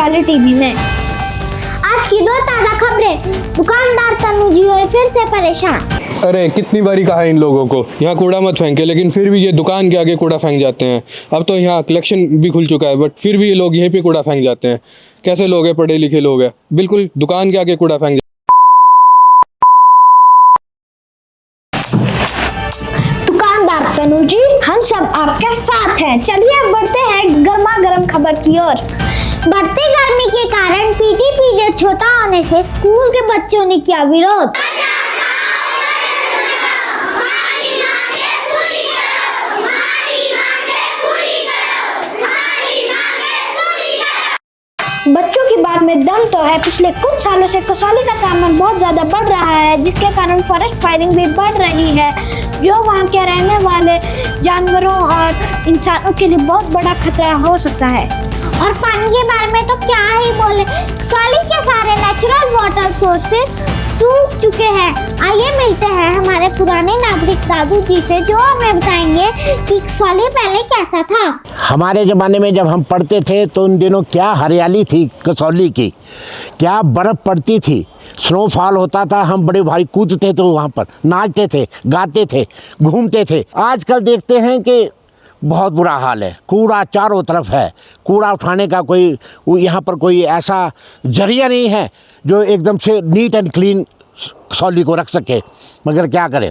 वाले टीवी में। आज की दो ताजा खबरें। दुकानदार तनु जी हुए फिर से परेशान। अरे कितनी बारी कहा है इन लोगों को यहाँ कूड़ा मत फेंके, लेकिन फिर भी ये दुकान के आगे कूड़ा फेंक जाते हैं। अब तो यहाँ कलेक्शन भी खुल चुका है, बट फिर भी ये लोग यहीं पे कूड़ा फेंक जाते हैं। कैसे लोग हैं, पढ़े लिखे लोग हैं, बिल्कुल दुकान के आगे कूड़ा फेंक। दुकानदार तनु जी, हम सब आपके साथ हैं। चलिए बढ़ते हैं गर्मा गर्म खबर की ओर। बढ़ती गर्मी के कारण पीटी पीरियड छोटा होने से स्कूल के बच्चों ने किया विरोध। बच्चों की बात में दम तो है। पिछले कुछ सालों से कसौली का तापमान बहुत ज्यादा बढ़ रहा है, जिसके कारण फॉरेस्ट फायरिंग भी बढ़ रही है, जो वहां के रहने वाले जानवरों और इंसानों के लिए बहुत बड़ा खतरा हो सकता है। और पानी के बारे में तो क्या ही बोले, कसौली के सारे नेचुरल वाटर सोर्सेज सूख चुके हैं। आइए मिलते हैं हमारे पुराने नागरिक दादू जी से, जो हमें बताएंगे कि कसौली पहले कैसा था। हमारे ज़माने में जब हम पढ़ते थे तो उन दिनों क्या हरियाली थी कसौली की, क्या बर्फ़ पड़ती थी, स्नोफॉल होता था, हम बड़े भारी कूदते थे, वहाँ पर नाचते थे, गाते थे, घूमते थे। आजकल देखते हैं कि बहुत बुरा हाल है, कूड़ा चारों तरफ है। कूड़ा उठाने का कोई यहाँ पर कोई ऐसा जरिया नहीं है जो एकदम से नीट एंड क्लीन कसौली को रख सके। मगर क्या करें,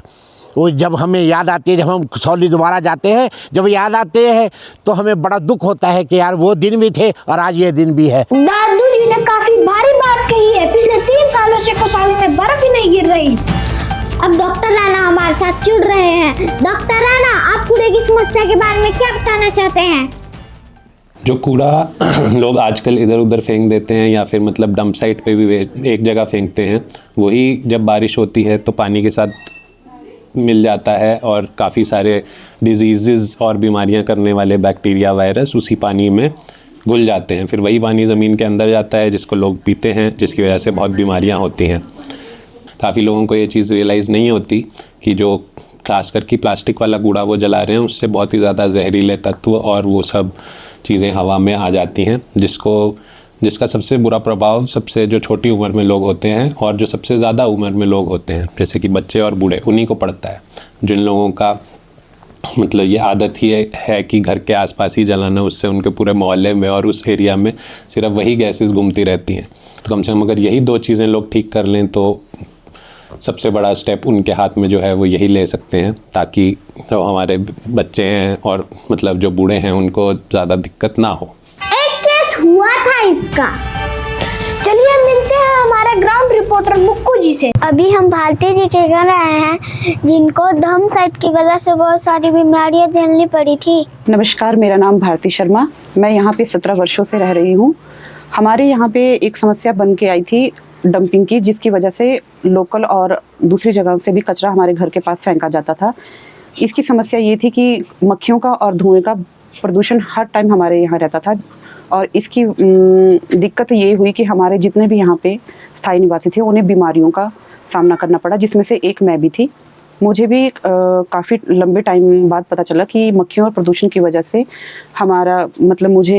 वो जब हमें याद आती है, जब हम कसौली दोबारा जाते हैं, जब याद आते हैं तो हमें बड़ा दुख होता है कि यार वो दिन भी थे और आज ये दिन भी है। दादू जी ने काफी भारी बात कही है। पिछले 3 सालों से कसौली में बर्फ ही नहीं गिर रही। अब डॉक्टर राणा हमारे साथ जुड़ रहे हैं। डॉक्टर राणा, आप कूड़े की समस्या के बारे में क्या बताना चाहते हैं? जो कूड़ा लोग आजकल इधर उधर फेंक देते हैं या फिर मतलब डंप साइट पे भी एक जगह फेंकते हैं, वही जब बारिश होती है तो पानी के साथ मिल जाता है और काफ़ी सारे डिजीज़ और बीमारियां करने वाले बैक्टीरिया वायरस उसी पानी में घुल जाते हैं। फिर वही पानी ज़मीन के अंदर जाता है, जिसको लोग पीते हैं, जिसकी वजह से बहुत बीमारियां होती हैं। काफ़ी लोगों को ये चीज़ रियलाइज़ नहीं होती कि जो खासकर कि प्लास्टिक वाला कूड़ा वो जला रहे हैं, उससे बहुत ही ज़्यादा जहरीले तत्व और वो सब चीज़ें हवा में आ जाती हैं, जिसका सबसे बुरा प्रभाव सबसे जो छोटी उम्र में लोग होते हैं और जो सबसे ज़्यादा उम्र में लोग होते हैं, जैसे कि बच्चे और बूढ़े, उन्हीं को पड़ता है। जिन लोगों का मतलब ये आदत ही है कि घर के आसपास ही जलाना, उससे उनके पूरे मोहल्ले में और उस एरिया में सिर्फ वही गैसेस घूमती रहती हैं। तो कम से कम अगर यही 2 चीज़ें लोग ठीक कर लें तो सबसे बड़ा स्टेप उनके हाथ में जो है वो यही ले सकते हैं, ताकि जो हमारे बच्चे हैं और मतलब जो बूढ़े हैं उनको ज़्यादा दिक्कत ना हो। एक केस हुआ था इसका। चलिए मिलते हैं हमारे ग्राउंड रिपोर्टर मुक्कू जी से। अभी हम भारती जी के घर आए हैं, जिनको दम साइट की वजह से बहुत सारी बीमारियां झेलनी पड़ी थी। नमस्कार, मेरा नाम भारती शर्मा, मैं यहाँ पे 17 वर्षों से रह रही हूँ। हमारे यहाँ पे एक समस्या बन के आई थी डंपिंग की, जिसकी वजह से लोकल और दूसरी जगह से भी कचरा हमारे घर के पास फेंका जाता था। इसकी समस्या ये थी कि मक्खियों का और धुएं का प्रदूषण हर टाइम हमारे यहाँ रहता था, और इसकी दिक्कत ये हुई कि हमारे जितने भी यहाँ पे स्थायी निवासी थे उन्हें बीमारियों का सामना करना पड़ा, जिसमें से एक मैं भी थी। मुझे भी काफ़ी लंबे टाइम बाद पता चला कि मक्खियों और प्रदूषण की वजह से हमारा मतलब मुझे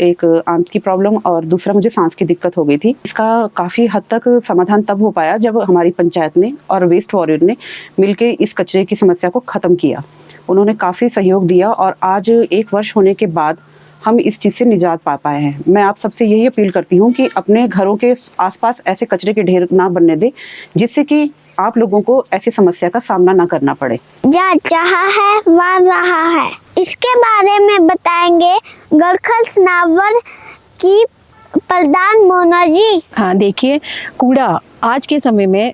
एक आंत की प्रॉब्लम और दूसरा मुझे सांस की दिक्कत हो गई थी। इसका काफ़ी हद तक समाधान तब हो पाया जब हमारी पंचायत ने और वेस्ट वॉरियर ने मिलकर इस कचरे की समस्या को ख़त्म किया। उन्होंने काफ़ी सहयोग दिया और आज 1 वर्ष होने के बाद हम इस चीज़ से निजात पा पाए हैं। मैं आप सबसे यही अपील करती हूँ कि अपने घरों के आसपास ऐसे कचरे के ढेर ना बनने दें, जिससे कि आप लोगों को ऐसी समस्या का सामना ना करना पड़े। जा चाहा है वह रहा है, इसके बारे में बताएंगे गरखल सनावर की प्रधान मोना जी। हाँ, देखिए, कूड़ा आज के समय में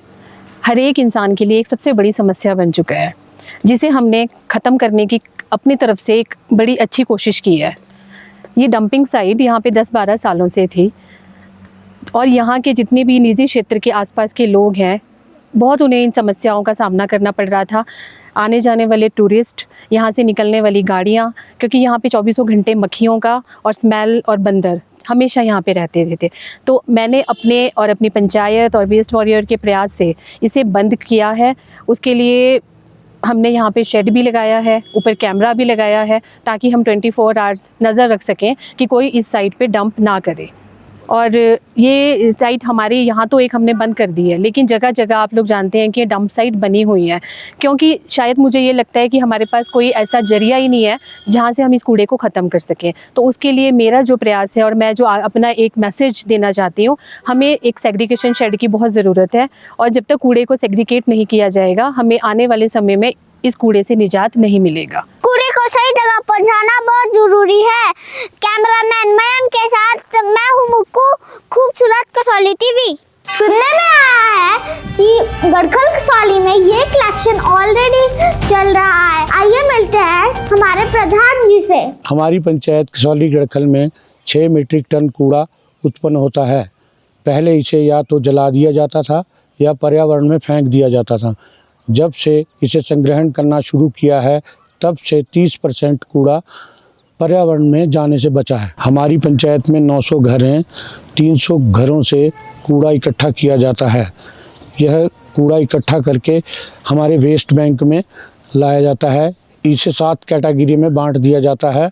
हर एक इंसान के लिए एक सबसे बड़ी समस्या बन चुका है, जिसे हमने ख़त्म करने की अपनी तरफ से एक बड़ी अच्छी कोशिश की है। ये डंपिंग साइट यहाँ पे 10-12 सालों से थी, और यहाँ के जितने भी निजी क्षेत्र के आसपास के लोग हैं, बहुत उन्हें इन समस्याओं का सामना करना पड़ रहा था। आने जाने वाले टूरिस्ट, यहाँ से निकलने वाली गाड़ियाँ, क्योंकि यहाँ पे 24 घंटे मक्खियों का और स्मेल और बंदर हमेशा यहाँ पे रहते रहते। तो मैंने अपने और अपनी पंचायत और वेस्ट वॉरियर के प्रयास से इसे बंद किया है। उसके लिए हमने यहाँ पे शेड भी लगाया है, ऊपर कैमरा भी लगाया है, ताकि हम 24 आवर्स नज़र रख सकें कि कोई इस साइट पे डंप ना करे। और ये साइट हमारे यहाँ तो एक हमने बंद कर दी है, लेकिन जगह जगह आप लोग जानते हैं कि डंप साइट बनी हुई है, क्योंकि शायद मुझे ये लगता है कि हमारे पास कोई ऐसा जरिया ही नहीं है जहाँ से हम इस कूड़े को ख़त्म कर सकें। तो उसके लिए मेरा जो प्रयास है और मैं जो अपना एक मैसेज देना चाहती हूँ, हमें एक सेग्रीगेशन शेड की बहुत ज़रूरत है, और जब तक कूड़े को सेग्रीगेट नहीं किया जाएगा, हमें आने वाले समय में इस कूड़े से निजात नहीं मिलेगा। कूड़े को सही जगह पहुंचाना बहुत जरूरी है। कैमरामैन मयंक के साथ मैं हूं मुक्कू, खूबसूरत कसौली टीवी। सुनने में आया है कि गढ़खल कसौली में ये कलेक्शन ऑलरेडी चल रहा है। आइए मिलते हैं हमारे प्रधान जी से। हमारी पंचायत कसौली गढ़खल में 6 मीट्रिक टन कूड़ा उत्पन्न होता है। पहले इसे या तो जला दिया जाता था या पर्यावरण में फेंक दिया जाता था। जब से इसे संग्रहण करना शुरू किया है, तब से 30% कूड़ा पर्यावरण में जाने से बचा है। हमारी पंचायत में 900 घर हैं, 300 घरों से कूड़ा इकट्ठा किया जाता है। यह कूड़ा इकट्ठा करके हमारे वेस्ट बैंक में लाया जाता है। इसे 7 कैटेगरी में बांट दिया जाता है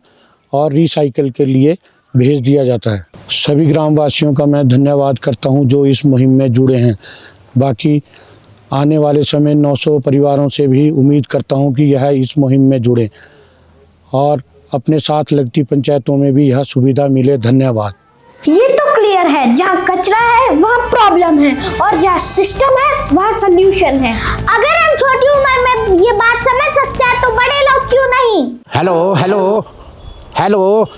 और रिसाइकल के लिए भेज दिया जाता है। सभी ग्रामवासियों का मैं धन्यवाद करता हूं जो इस मुहिम में जुड़े हैं। बाकी आने वाले समय 900 परिवारों से भी उम्मीद करता हूं कि यह इस मुहिम में जुड़े और अपने साथ लगती पंचायतों में भी यह सुविधा मिले। धन्यवाद। ये तो क्लियर है, जहाँ कचरा है वहाँ प्रॉब्लम है और जहाँ सिस्टम है वहाँ सोल्यूशन है। अगर हम छोटी उम्र में ये बात समझ सकते हैं तो बड़े लोग क्यों नहीं। हेलो हेलो हेलो,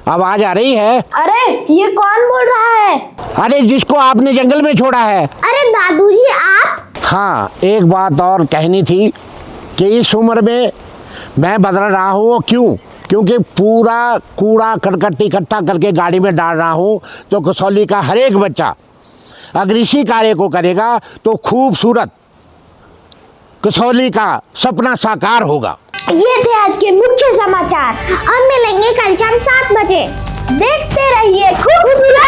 आवाज़ आ रही है? अरे ये कौन बोल रहा है? अरे जिसको आपने जंगल में छोड़ा है। अरे दादू जी आप। हाँ, एक बात और कहनी थी कि इस उम्र में मैं बदल रहा हूँ। क्यों? क्योंकि पूरा कूड़ा करकट इकट्ठा करके गाड़ी में डाल रहा हूँ, तो कसौली का हर एक बच्चा अगर इसी कार्य को करेगा तो खूबसूरत कसौली का सपना साकार होगा। ये थे आज के मुख्य समाचार। हम मिलेंगे कल शाम 7 बजे। देखते रहिए खूबसूरत